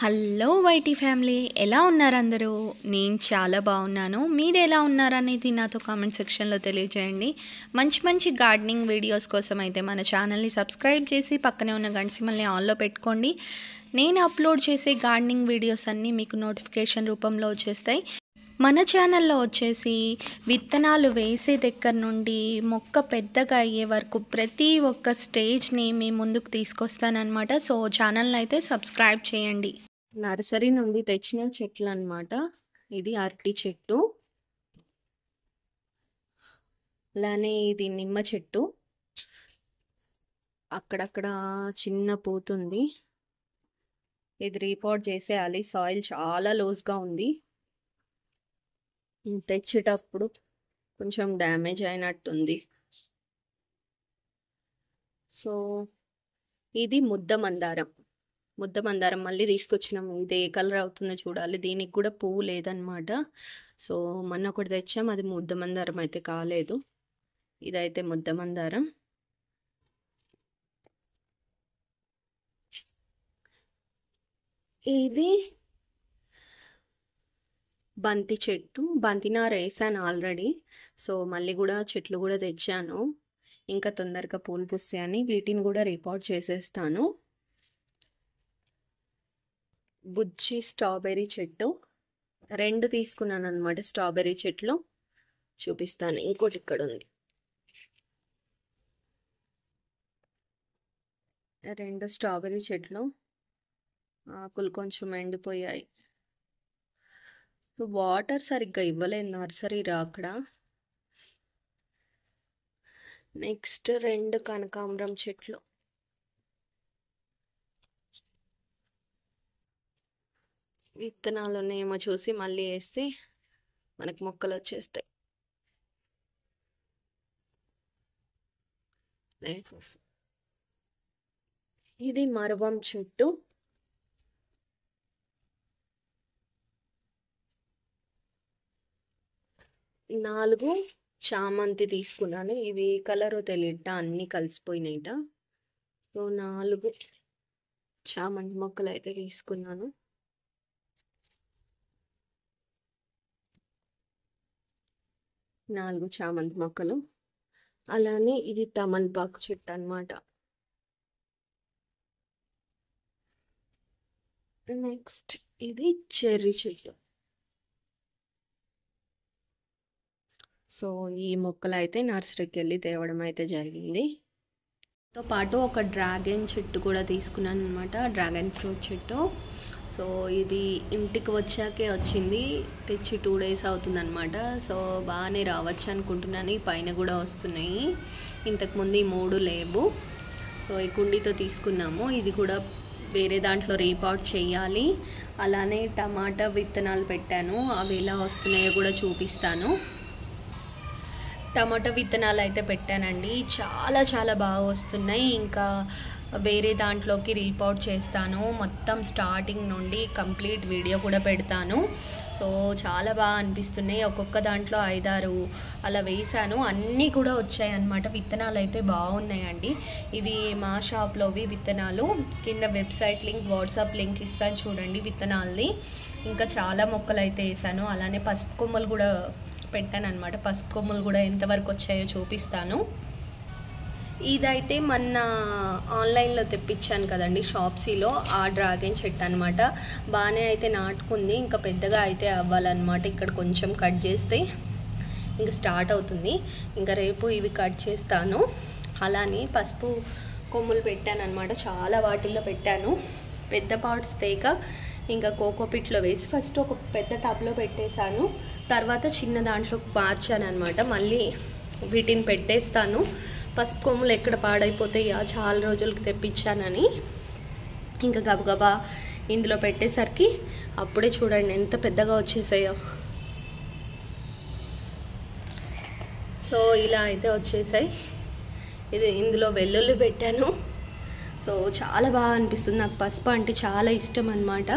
Hello YT family, ఎలా ఉన్నారు అందరూ? నేను చాలా బాగున్నాను. మీరు ఎలా ఉన్నారనేది నాతో కామెంట్ సెక్షన్లో తెలియజేయండి. మంచి మంచి గార్డెనింగ్ వీడియోస్ కోసం అయితే మన ఛానల్ని సబ్స్క్రైబ్ చేసి పక్కనే ఉన్న గంట సింబల్ని ఆన్లో పెట్టుకోండి. నేను అప్లోడ్ చేసే గార్డెనింగ్ వీడియోస్ అన్నీ మీకు నోటిఫికేషన్ రూపంలో వచ్చేస్తాయి. మన ఛానల్లో వచ్చేసి విత్తనాలు వేసే దగ్గర నుండి మొక్క పెద్దగా అయ్యే వరకు ప్రతి ఒక్క స్టేజ్ని మీ ముందుకు తీసుకొస్తానన్నమాట. సో ఛానల్ని అయితే సబ్స్క్రైబ్ చేయండి. నర్సరీ నుండి తెచ్చిన చెట్లు అన్నమాట. ఇది అరటి చెట్టు, అలానే ఇది నిమ్మ చెట్టు. అక్కడక్కడ చిన్న పూతుంది. ఇది రీపాట్ చేసేయాలి. సాయిల్ చాలా లూజ్గా ఉంది. తెచ్చేటప్పుడు కొంచెం డ్యామేజ్ అయినట్టుంది. సో ఇది ముద్ద మందారం మళ్ళీ తీసుకొచ్చినాము. ఇది ఏ కలర్ అవుతుందో చూడాలి. దీనికి కూడా పువ్వు లేదనమాట. సో మొన్న ఒకటి తెచ్చాం, అది ముద్ద మందారం అయితే కాలేదు. ఇదైతే ముద్ద మందారం. ఇది బంతి చెట్టు. బంతి నార వేసాను ఆల్రెడీ. సో మళ్ళీ కూడా చెట్లు కూడా తెచ్చాను. ఇంకా తొందరగా పూలు పూస్తాయని వీటిని కూడా రిపోర్ట్ చేసేస్తాను. బుజ్జి స్ట్రాబెర్రీ చెట్టు 2 తీసుకున్నాను అనమాట. స్ట్రాబెర్రీ చెట్లు చూపిస్తాను. ఇంకోటి ఇక్కడ ఉంది. 2 స్ట్రాబెర్రీ చెట్లు. ఆకులు కొంచెం ఎండిపోయాయి. వాటర్ సరిగ్గా ఇవ్వలేదు నర్సరీలో అక్కడ. నెక్స్ట్ 2 కనకాంబరం చెట్లు. విత్తనాలు ఉన్నాయేమో చూసి మళ్ళీ వేస్తే మనకు మొక్కలు వచ్చేస్తాయి. ఇది మరవం చెట్టు. నాలుగు చామంతి తీసుకున్నాను. ఇవి కలరు తెలియట అన్నీ కలిసిపోయినాయిట. సో 4 చామంతి మొక్కలు అయితే తీసుకున్నాను. నాలుగు చామంతి మొక్కలు. అలానే ఇది తమలపాకు చెట్టు అన్నమాట. నెక్స్ట్ ఇది చెర్రీ చెట్టు. సో ఈ మొక్కలు అయితే నర్సరీకి వెళ్ళి తేవడం అయితే జరిగింది. తో పాటు ఒక డ్రాగన్ చెట్టు కూడా తీసుకున్నాను అనమాట. డ్రాగన్ ఫ్రూట్ చెట్టు. సో ఇది ఇంటికి వచ్చాకే వచ్చింది. తెచ్చి 2 డేస్ అవుతుంది అనమాట. సో బాగానే రావచ్చు అనుకుంటున్నాను. ఈ పైన కూడా వస్తున్నాయి. ఇంతకుముందు ఈ 3 లేవు. సో ఈ కుండీతో తీసుకున్నాము. ఇది కూడా వేరే దాంట్లో రీపాట్ చేయాలి. అలానే టమాటా విత్తనాలు పెట్టాను. అవి ఎలా వస్తున్నాయో కూడా చూపిస్తాను. టమాటా విత్తనాలు అయితే పెట్టానండి. చాలా బాగా వస్తున్నాయి. ఇంకా వేరే దాంట్లోకి రీపాట్ చేస్తాను. మొత్తం స్టార్టింగ్ నుండి కంప్లీట్ వీడియో కూడా పెడతాను. సో చాలా బాగా అనిపిస్తున్నాయి. ఒక్కొక్క దాంట్లో 5-6 అలా వేసాను. అన్నీ కూడా వచ్చాయి అన్నమాట. విత్తనాలు అయితే బాగున్నాయండి. ఇవి మా షాప్లోవి విత్తనాలు. కింద వెబ్సైట్ లింక్, వాట్సాప్ లింక్ ఇస్తాను చూడండి విత్తనాలది. ఇంకా చాలా మొక్కలు అయితే వేసాను. అలానే పసుపు కొమ్మలు కూడా పెట్టాను అనమాట. పసుపు కొమ్మలు కూడా ఎంతవరకు వచ్చాయో చూపిస్తాను. ఇదైతే మొన్న ఆన్లైన్లో తెప్పించాను కదండి షాప్సీలో, ఆ డ్రాగన్ చెట్టు అనమాట. బాగానే అయితే నాటుకుంది. ఇంకా పెద్దగా అయితే అవ్వాలన్నమాట. ఇక్కడ కొంచెం కట్ చేస్తే ఇంకా స్టార్ట్ అవుతుంది. ఇంకా రేపు ఇవి కట్ చేస్తాను. అలానే పసుపు కొమ్ములు పెట్టాను అనమాట. చాలా వాటిల్లో పెట్టాను. పెద్ద పాట్స్ తేక ఇంకా కోకోపిట్లో వేసి ఫస్ట్ ఒక పెద్ద టబ్లో పెట్టేశాను. తర్వాత చిన్న దాంట్లో మార్చాను అనమాట. మళ్ళీ వీటిని పెట్టేస్తాను. పసుపు కొమ్ములు ఎక్కడ పాడైపోతాయి, చాలా రోజులకి తెప్పించానని ఇంకా గబగబా ఇందులో పెట్టేసరికి అప్పుడే చూడండి ఎంత పెద్దగా వచ్చేసాయో. సో ఇలా అయితే వచ్చేసాయి. ఇది ఇందులో వెల్లుల్లి పెట్టాను. సో చాలా బాగా అనిపిస్తుంది. నాకు పసుపు అంటే చాలా ఇష్టం అన్నమాట.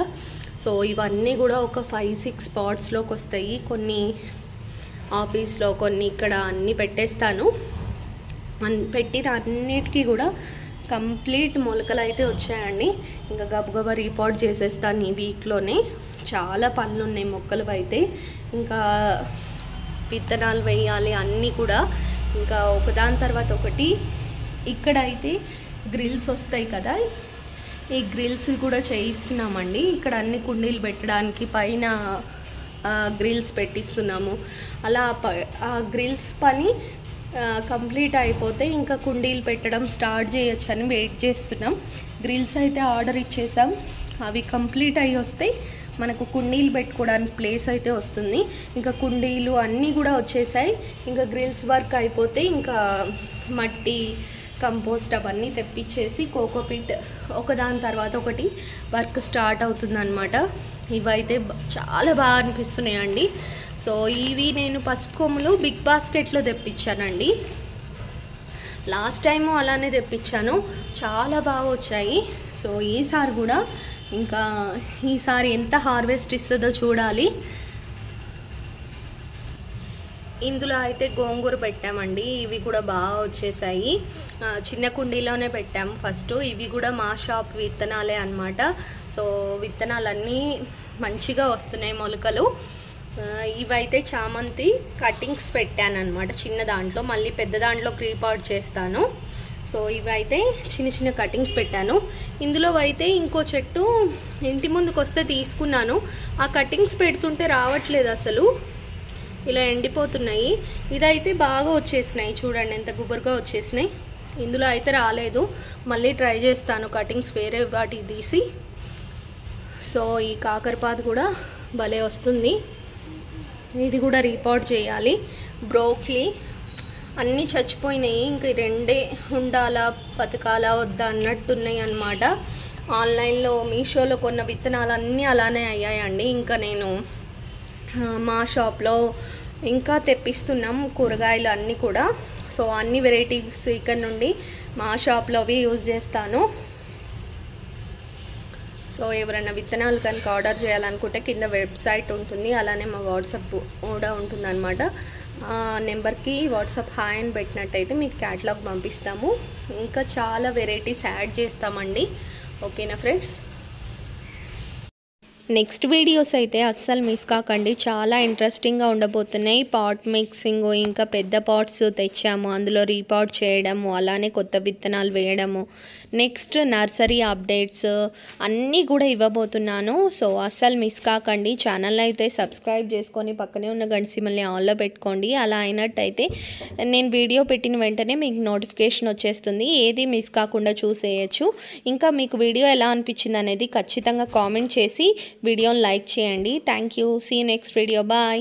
సో ఇవన్నీ కూడా ఒక 5-6 పాట్స్లోకి వస్తాయి. కొన్ని ఆఫీస్లో, కొన్ని ఇక్కడ అన్నీ పెట్టేస్తాను. పెట్టిన అన్నిటికీ కూడా కంప్లీట్ మొలకలు అయితే వచ్చాయండి. ఇంకా గబగబా రీపాట్ చేసేస్తాను ఈ వీక్లోనే. చాలా పనులు ఉన్నాయి మొక్కలు అయితే. ఇంకా విత్తనాలు వేయాలి అన్నీ కూడా, ఇంకా ఒకదాని తర్వాత ఒకటి. ఇక్కడ అయితే గ్రిల్స్ వస్తాయి కదా, ఈ గ్రిల్స్ కూడా చేయిస్తున్నామండి. ఇక్కడ అన్ని కుండీలు పెట్టడానికి పైన గ్రిల్స్ పెట్టిస్తున్నాము. అలా ఆ గ్రిల్స్ పని కంప్లీట్ అయిపోతే ఇంకా కుండీలు పెట్టడం స్టార్ట్ చేయొచ్చు అని వెయిట్ చేస్తున్నాం. గ్రిల్స్ అయితే ఆర్డర్ ఇచ్చేసాం, అవి కంప్లీట్ అయ్యి వస్తాయి. మనకు కుండీలు పెట్టుకోవడానికి ప్లేస్ అయితే వస్తుంది. ఇంకా కుండీలు అన్నీ కూడా వచ్చేసాయి. ఇంకా గ్రిల్స్ వర్క్ అయిపోతే ఇంకా మట్టి, కంపోస్ట్ అవన్నీ తెప్పించేసి కోకోపీట్ ఒకదాని తర్వాత ఒకటి వర్క్ స్టార్ట్ అవుతుందన్నమాట. ఇవైతే చాలా బాగా అనిపిస్తున్నాయండి. సో ఇవి నేను పసుపు కొమ్ములు బిగ్ బాస్కెట్లో తెప్పించానండి. లాస్ట్ టైము అలానే తెప్పించాను, చాలా బాగా వచ్చాయి. సో ఈసారి కూడా ఇంకా ఈసారి ఎంత హార్వెస్ట్ ఇస్తుందో చూడాలి. ఇందులో అయితే గోంగూర పెట్టామండి, ఇవి కూడా బాగా వచ్చేసాయి. చిన్న కుండీలోనే పెట్టాము ఫస్ట్. ఇవి కూడా మా షాప్ విత్తనాలే అన్నమాట. సో విత్తనాలన్నీ మంచిగా వస్తున్నాయి మొలకలు. ఇవైతే చామంతి కటింగ్స్ పెట్టాను అనమాట చిన్న దాంట్లో, మళ్ళీ పెద్ద దాంట్లో రీపాట్ చేస్తాను. సో ఇవైతే చిన్న చిన్న కటింగ్స్ పెట్టాను. ఇందులో అయితే ఇంకో చెట్టు ఇంటి ముందుకు వస్తే తీసుకున్నాను, ఆ కటింగ్స్ పెడుతుంటే రావట్లేదు అసలు, ఇలా ఎండిపోతున్నాయి. ఇదైతే బాగా వచ్చేసినాయి, చూడండి ఎంత గుబురుగా వచ్చేసినాయి. ఇందులో అయితే రాలేదు, మళ్ళీ ట్రై చేస్తాను కటింగ్స్ వేరే వాటికి తీసి. సో ఈ కాకరపాదు కూడా భలే వస్తుంది, ఇది కూడా రీపాట్ చేయాలి. బ్రోక్లీ అన్నీ చచ్చిపోయినాయి, ఇంకా రెండే ఉండాలా బతకాలా వద్దా అన్నట్టున్నాయి అన్నమాట. ఆన్లైన్లో మీషోలో కొన్న విత్తనాలు అన్నీ అలానే అయ్యాయండి. ఇంకా నేను మా షాప్లో ఇంకా తెప్పిస్తున్నాం కూరగాయలు అన్నీ కూడా. సో అన్ని వెరైటీస్ ఇక్కడ నుండి మా షాప్లో అవి యూజ్ చేస్తాను. సో ఎవరైనా విత్తనాలు కనుక ఆర్డర్ చేయాలనుకుంటే కింద వెబ్సైట్ ఉంటుంది, అలానే మా వాట్సాప్ కూడా ఉంటుంది అనమాట. నెంబర్కి వాట్సాప్ హాయ్ అని పెట్టినట్టయితే మీకు క్యాటలాగ్ పంపిస్తాము. ఇంకా చాలా వెరైటీస్ యాడ్ చేస్తామండి. ఓకేనా ఫ్రెండ్స్? నెక్స్ట్ వీడియోస్ అయితే అస్సలు మిస్ కాకండి, చాలా ఇంట్రెస్టింగ్గా ఉండబోతున్నాయి. పాట్ మిక్సింగ్, ఇంకా పెద్ద పాట్స్ తెచ్చాము, అందులో రీపాట్ చేయడము, అలానే కొత్త విత్తనాలు వేయడము, నెక్స్ట్ నర్సరీ అప్డేట్స్ అన్నీ కూడా ఇవ్వబోతున్నాను. సో అస్సలు మిస్ కాకండి. ఛానల్ అయితే సబ్స్క్రైబ్ చేసుకొని పక్కనే ఉన్న గంట సింబల్ని ఆన్లో పెట్టుకోండి. అలా అయినట్టయితే నేను వీడియో పెట్టిన వెంటనే మీకు నోటిఫికేషన్ వచ్చేస్తుంది, ఏది మిస్ కాకుండా చూసేయచ్చు. ఇంకా మీకు వీడియో ఎలా అనిపించింది అనేది ఖచ్చితంగా కామెంట్ చేసి వీడియోని లైక్ చేయండి. Thank you. See you next video. Bye.